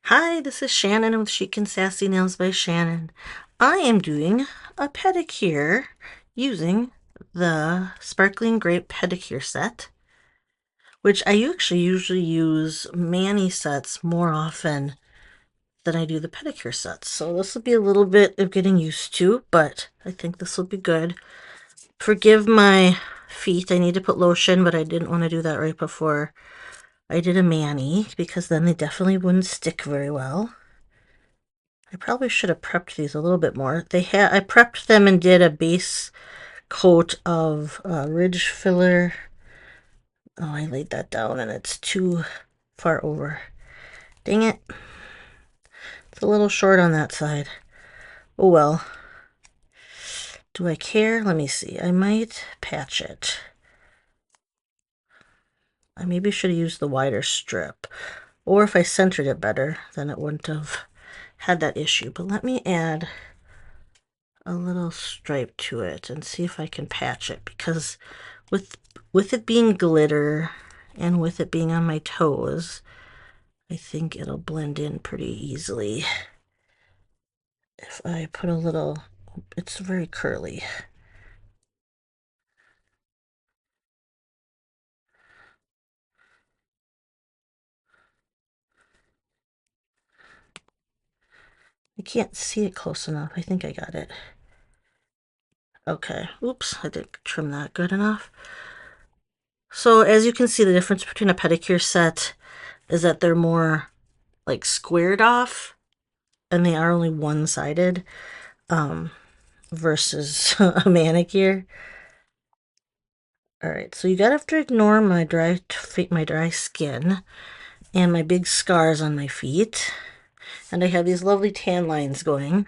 Hi, this is Shannon with Chic and Sassy Nails by Shannon. I am doing a pedicure using the Sparkling Grape pedicure set, which I actually usually use mani sets more often than I do the pedicure sets. So this will be a little bit of getting used to, but I think this will be good. Forgive my feet. I need to put lotion, but I didn't want to do that right before I did a mani because then they definitely wouldn't stick very well. I probably should have prepped these a little bit more. I prepped them and did a base coat of ridge filler. Oh, I laid that down and it's too far over. Dang it. It's a little short on that side. Oh well. Do I care? Let me see. I might patch it. I maybe should have used the wider strip. Or if I centered it better, then it wouldn't have had that issue. But let me add a little stripe to it and see if I can patch it, because with it being glitter and with it being on my toes, I think it'll blend in pretty easily. If I put a little, it's very curly. I can't see it close enough. I think I got it. Okay, oops, I didn't trim that good enough. So as you can see, the difference between a pedicure set is that they're more like squared off and they are only one-sided versus a manicure. All right, so you gotta have to ignore my dry skin and my big scars on my feet, and I have these lovely tan lines going.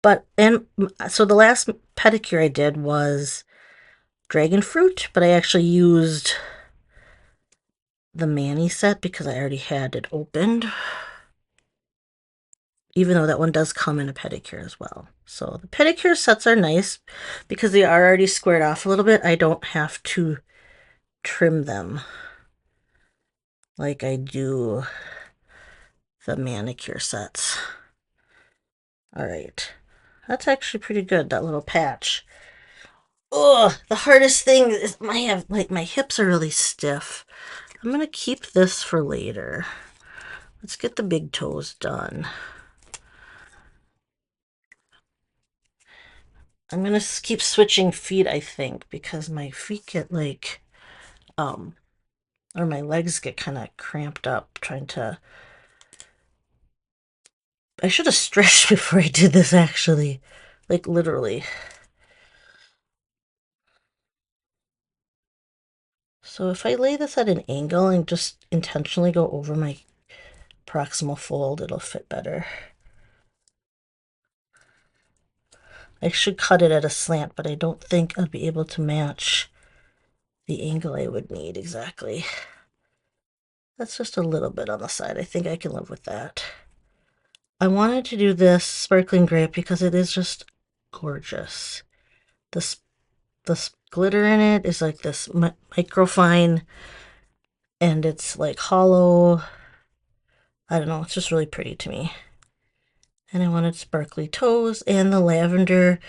So the last pedicure I did was dragon fruit, but I actually used the mani set because I already had it opened, even though that one does come in a pedicure as well. So the pedicure sets are nice because they are already squared off a little bit. I don't have to trim them like I do the manicure sets. All right, that's actually pretty good, that little patch. Oh, the hardest thing is my hips are really stiff. I'm gonna keep this for later. Let's get the big toes done. I'm gonna keep switching feet, I think, because my feet get or my legs get kind of cramped up trying to. I should have stretched before I did this, actually. Like, literally. So if I lay this at an angle and just intentionally go over my proximal fold, it'll fit better. I should cut it at a slant, but I don't think I'll be able to match the angle I would need exactly. That's just a little bit on the side. I think I can live with that. I wanted to do this Sparkling Grape because it is just gorgeous. The glitter in it is like this microfine, and it's like hollow. I don't know, it's just really pretty to me. And I wanted sparkly toes, and the lavender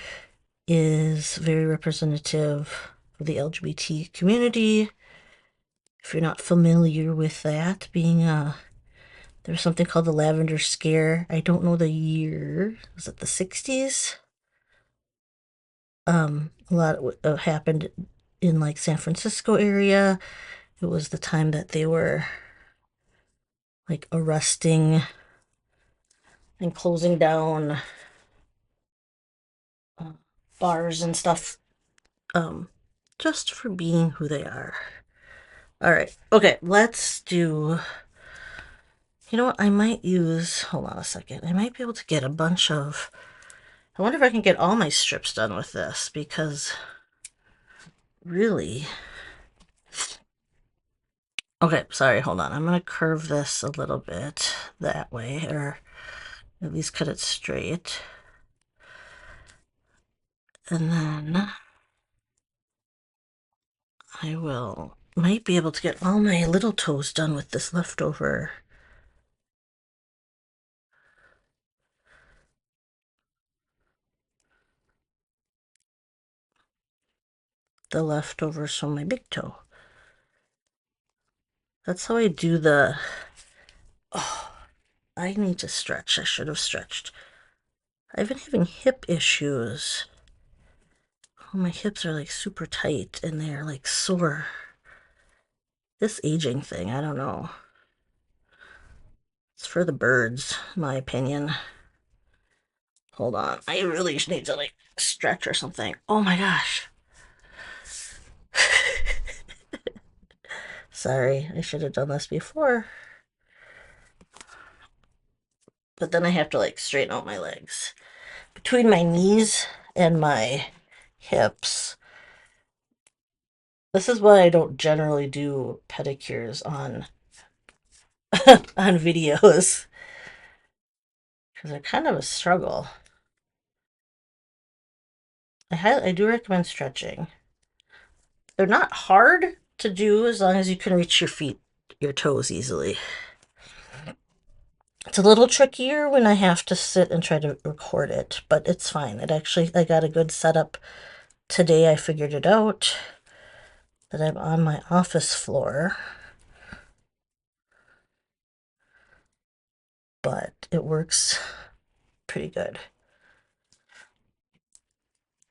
is very representative of the LGBT community. If you're not familiar with that, there's something called the Lavender Scare. I don't know the year. Was it the 60s? A lot happened in like San Francisco area. It was the time that they were like arresting and closing down uh, bars and stuff, um, just for being who they are. All right, okay, let's do. You know what? I might use. Hold on a second. I might be able to get a bunch of. I wonder if I can get all my strips done with this, because really. Okay, sorry, hold on. I'm gonna curve this a little bit that way, or at least cut it straight. And then I might be able to get all my little toes done with this leftover the leftovers from my big toe. That's how I do the... Oh, I need to stretch. I should have stretched. I've been having hip issues. Oh, my hips are like super tight and they're like sore. This aging thing, I don't know. It's for the birds, in my opinion. Hold on. I really need to like stretch or something. Oh my gosh. Sorry, I should have done this before. But then I have to like straighten out my legs. Between my knees and my hips. This is why I don't generally do pedicures on on videos. Because they're kind of a struggle. I do recommend stretching. They're not hard to do as long as you can reach your toes easily. It's a little trickier when I have to sit and try to record it, but it's fine. I got a good setup today. I figured it out that I'm on my office floor, but it works pretty good.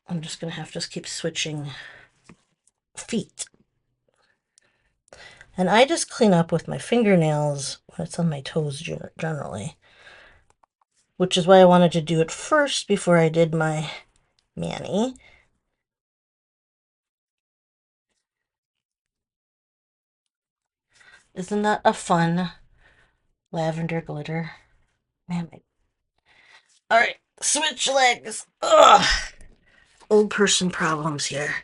I'm just gonna have to keep switching feet. And I just clean up with my fingernails when it's on my toes generally, which is why I wanted to do it first before I did my mani. Isn't that a fun lavender glitter? Man, all right, switch legs. Ugh, old person problems here.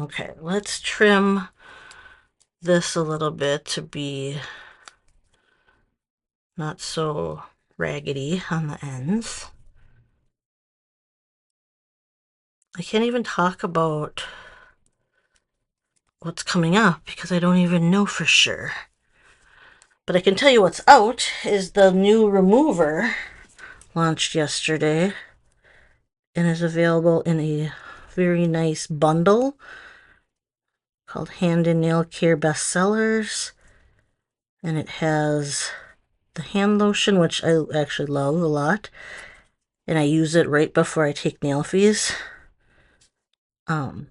Okay, let's trim this a little bit to be not so raggedy on the ends. I can't even talk about what's coming up because I don't even know for sure. But I can tell you what's out is the new remover launched yesterday and is available in a very nice bundle called Hand and Nail Care Bestsellers. And it has the hand lotion, which I actually love a lot. And I use it right before I take nail fees to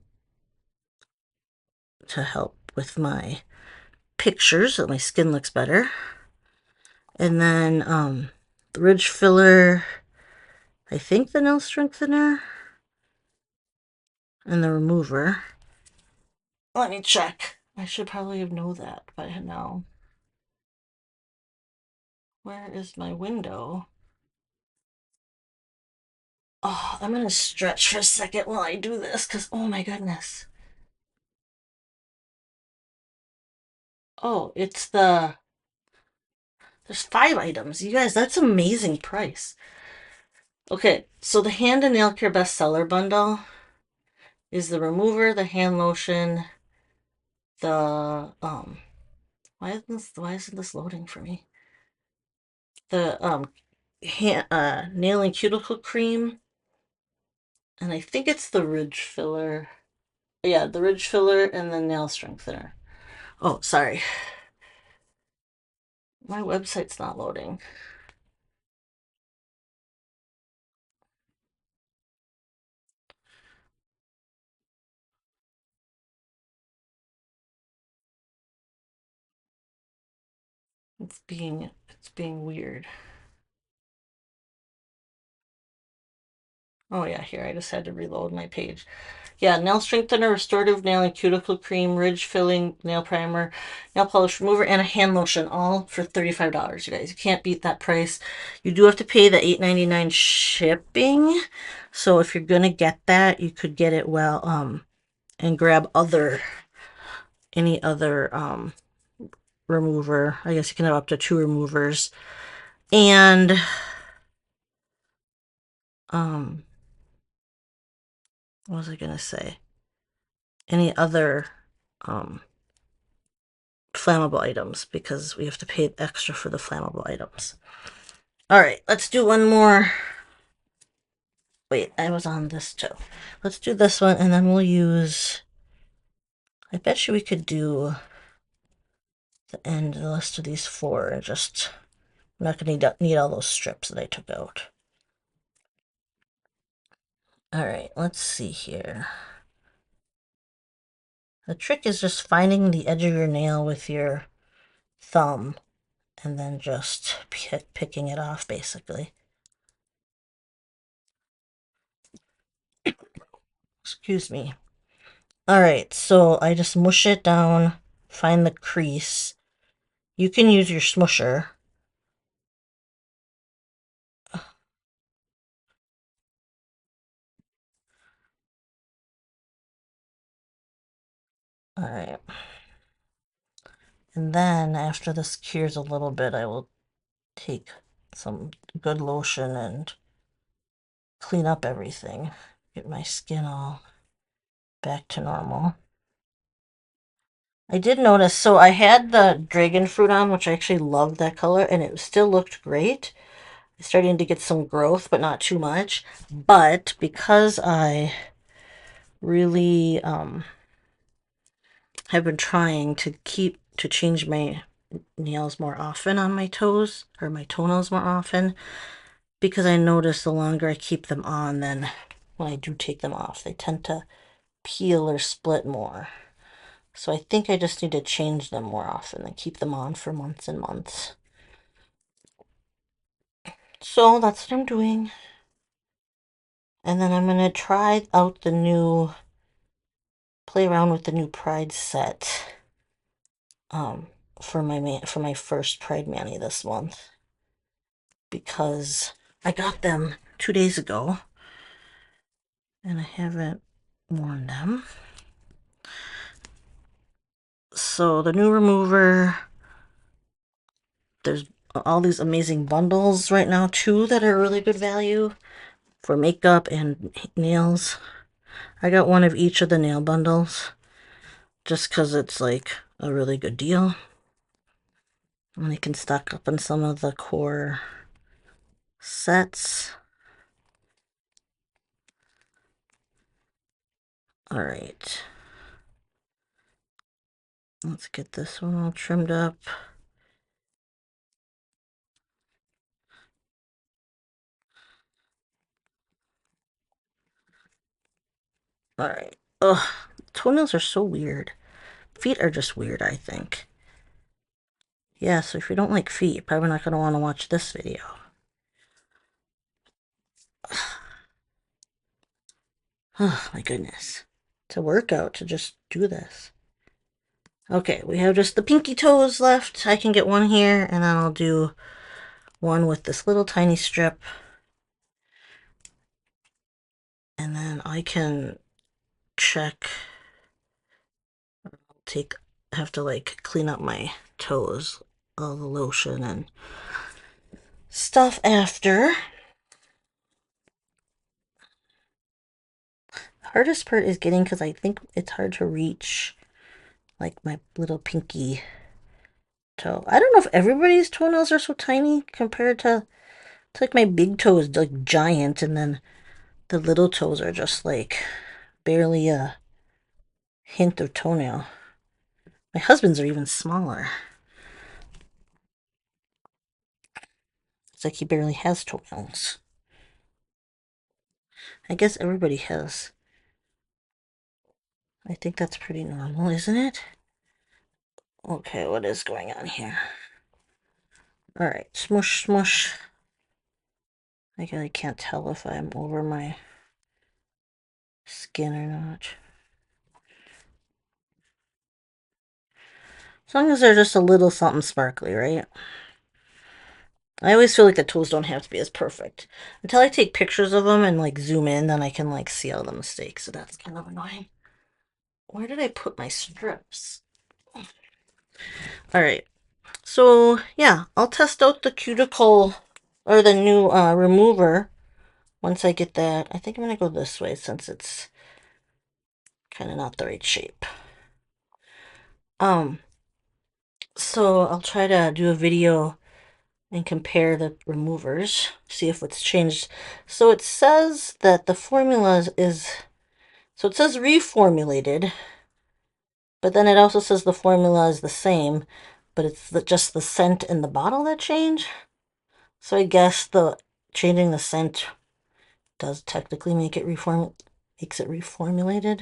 help with my pictures so my skin looks better. And then the ridge filler, I think the nail strengthener, and the remover. Let me check. I should probably have known that by now. Where is my window? Oh, I'm going to stretch for a second while I do this because, oh my goodness. Oh, there's 5 items. You guys, that's an amazing price. Okay, so the Hand and Nail Care Bestseller Bundle is the remover, the hand lotion, the, why isn't this loading for me? The, nail and cuticle cream, and I think it's the ridge filler. Yeah, the ridge filler and the nail strengthener. Oh, sorry. My website's not loading. It's being weird. Oh yeah, here, I just had to reload my page. Yeah, nail strengthener, restorative nail and cuticle cream, ridge filling, nail primer, nail polish remover, and a hand lotion, all for $35, you guys. You can't beat that price. You do have to pay the $8.99 shipping. So if you're gonna get that, you could get it and grab any other remover. I guess you can have up to 2 removers. And what was I gonna say? Any other flammable items because we have to pay extra for the flammable items. All right, let's do one more Wait, I was on this toe. Let's do this one, and then we'll use... I bet you we could do the end of the rest of these four and just... I'm not going to need all those strips that I took out. Alright, let's see here. The trick is just finding the edge of your nail with your thumb and then just picking it off, basically. Excuse me. Alright, so I just mush it down, find the crease. You can use your smusher. Alright. And then, after this cures a little bit, I will take some good lotion and clean up everything. Get my skin all back to normal. I did notice, so I had the dragon fruit on, which I actually loved that color, and it still looked great. It's starting to get some growth, but not too much. But because I really have been trying to change my nails more often on my toes, or my toenails more often, because I notice the longer I keep them on, then when I do take them off, they tend to peel or split more. So I think I just need to change them more often and keep them on for months and months. So that's what I'm doing. And then I'm going to try out play around with the new Pride set for my first Pride Mani this month. Because I got them 2 days ago and I haven't worn them. So the new remover, there's all these amazing bundles right now too that are really good value for makeup and nails. I got one of each of the nail bundles just because it's like a really good deal. And I can stock up on some of the core sets. Alright. Let's get this one all trimmed up. Alright. Ugh. Toenails are so weird. Feet are just weird, I think. Yeah, so if you don't like feet, you're probably not going to want to watch this video. Oh, my goodness. It's a workout to just do this. Okay, we have just the pinky toes left. I can get one here, and then I'll do one with this little tiny strip. And then I can check. Have to like clean up my toes, all the lotion and stuff after. The hardest part is getting, because I think it's hard to reach like my little pinky toe. I don't know if everybody's toenails are so tiny compared to like my big toe is like giant, and then the little toes are just like barely a hint of toenail. My husband's are even smaller. It's like he barely has toenails. I guess everybody has. I think that's pretty normal, isn't it? Okay, what is going on here? Alright, smush, smush. I really can't tell if I'm over my skin or not. As long as they're just a little something sparkly, right? I always feel like the toes don't have to be as perfect. Until I take pictures of them and like zoom in, then I can like see all the mistakes, so that's kind of annoying. Where did I put my strips? Alright, so yeah, I'll test out the cuticle, or the new remover, once I get that. I think I'm going to go this way since it's kind of not the right shape. So I'll try to do a video and compare the removers, see if it's changed. So it says that the formula so it says reformulated, but then it also says the formula is the same, but it's just the scent in the bottle that changed. So I guess the changing the scent does technically makes it reformulated.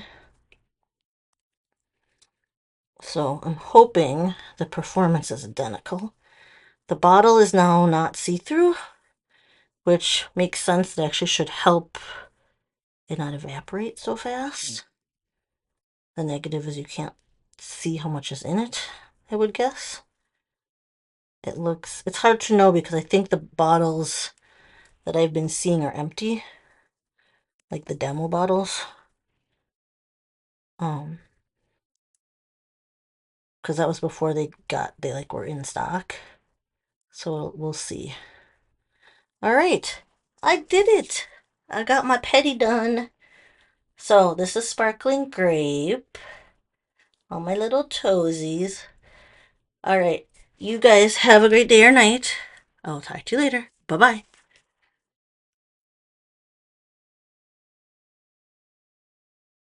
So I'm hoping the performance is identical. The bottle is now not see-through, which makes sense. It actually should help it not evaporate so fast. The negative is you can't see how much is in it, I would guess. It's hard to know because I think the bottles that I've been seeing are empty, like the demo bottles. Because that was before they were in stock. So we'll see. All right, I did it. I got my pedi done. So this is Sparkling Grape on my little toesies. All right, you guys have a great day or night. I'll talk to you later. Bye-bye.